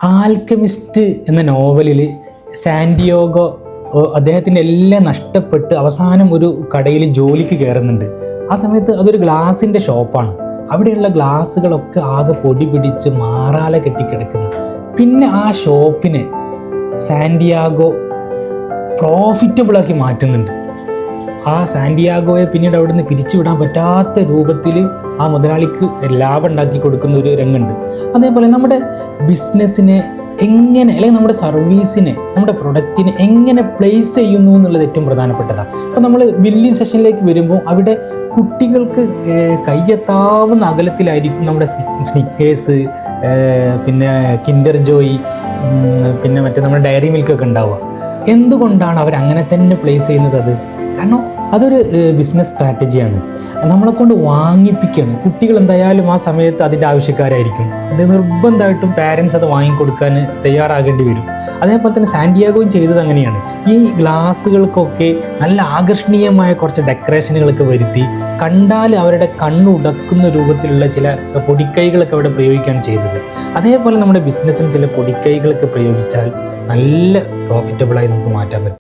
Alchemist എന്ന നോവലിൽ Santiago അദ്ദേഹത്തിൻ്റെ എല്ലാം നഷ്ടപ്പെട്ട് അവസാനം ഒരു കടയിൽ ജോലിക്ക് കയറുന്നുണ്ട്. ആ സമയത്ത് അതൊരു ഗ്ലാസിൻ്റെ ഷോപ്പാണ്. അവിടെയുള്ള ഗ്ലാസ്സുകളൊക്കെ ആകെ പൊടി പിടിച്ച് മാറാല കെട്ടിക്കിടക്കുന്നു. പിന്നെ ആ ഷോപ്പിനെ സാന്റിയാഗോ പ്രോഫിറ്റബിളാക്കി മാറ്റുന്നുണ്ട്. ആ സാന്റിയാഗോയെ പിന്നീട് അവിടെ നിന്ന് പിരിച്ചുവിടാൻ പറ്റാത്ത രൂപത്തിൽ ആ മുതലാളിക്ക് ലാഭം ഉണ്ടാക്കി കൊടുക്കുന്ന ഒരു രംഗമുണ്ട്. അതേപോലെ നമ്മുടെ ബിസിനസ്സിനെ എങ്ങനെ, അല്ലെങ്കിൽ നമ്മുടെ സർവീസിനെ, നമ്മുടെ പ്രൊഡക്റ്റിനെ എങ്ങനെ പ്ലേസ് ചെയ്യുന്നു എന്നുള്ളത് ഏറ്റവും പ്രധാനപ്പെട്ടതാണ്. അപ്പോൾ നമ്മൾ ബില്ലിംഗ് സെഷനിലേക്ക് വരുമ്പോൾ അവിടെ കുട്ടികൾക്ക് കയ്യെത്താവുന്ന അകലത്തിലായിരിക്കും നമ്മുടെ സ്നിക്കേഴ്സ്, പിന്നെ കിൻഡർ ജോയ്, പിന്നെ നമ്മുടെ ഡയറി മിൽക്കൊക്കെ ഉണ്ടാവുക. എന്തുകൊണ്ടാണ് അവരങ്ങനെ തന്നെ പ്ലേസ് ചെയ്യുന്നത്? കാരണം അതൊരു ബിസിനസ് സ്ട്രാറ്റജിയാണ്. നമ്മളെ കൊണ്ട് വാങ്ങിപ്പിക്കുകയാണ്. കുട്ടികൾ എന്തായാലും ആ സമയത്ത് അതിൻ്റെ ആവശ്യക്കാരായിരിക്കും. ഇത് നിർബന്ധമായിട്ടും പാരൻസ് അത് വാങ്ങിക്കൊടുക്കാൻ തയ്യാറാകേണ്ടി വരും. അതേപോലെ തന്നെ സാന്റിയാഗോയും ചെയ്തത് അങ്ങനെയാണ്. ഈ ഗ്ലാസ്സുകൾക്കൊക്കെ നല്ല ആകർഷണീയമായ കുറച്ച് ഡെക്കറേഷനുകളൊക്കെ വരുത്തി കണ്ടാൽ അവരുടെ കണ്ണുടക്കുന്ന രൂപത്തിലുള്ള ചില പൊടിക്കൈകളൊക്കെ അവിടെ പ്രയോഗിക്കുകയാണ് ചെയ്തത്. അതേപോലെ നമ്മുടെ ബിസിനസ്സിന് ചില പൊടിക്കൈകളൊക്കെ പ്രയോഗിച്ചാൽ നല്ല പ്രോഫിറ്റബിളായി നമുക്ക് മാറ്റാൻ പറ്റും.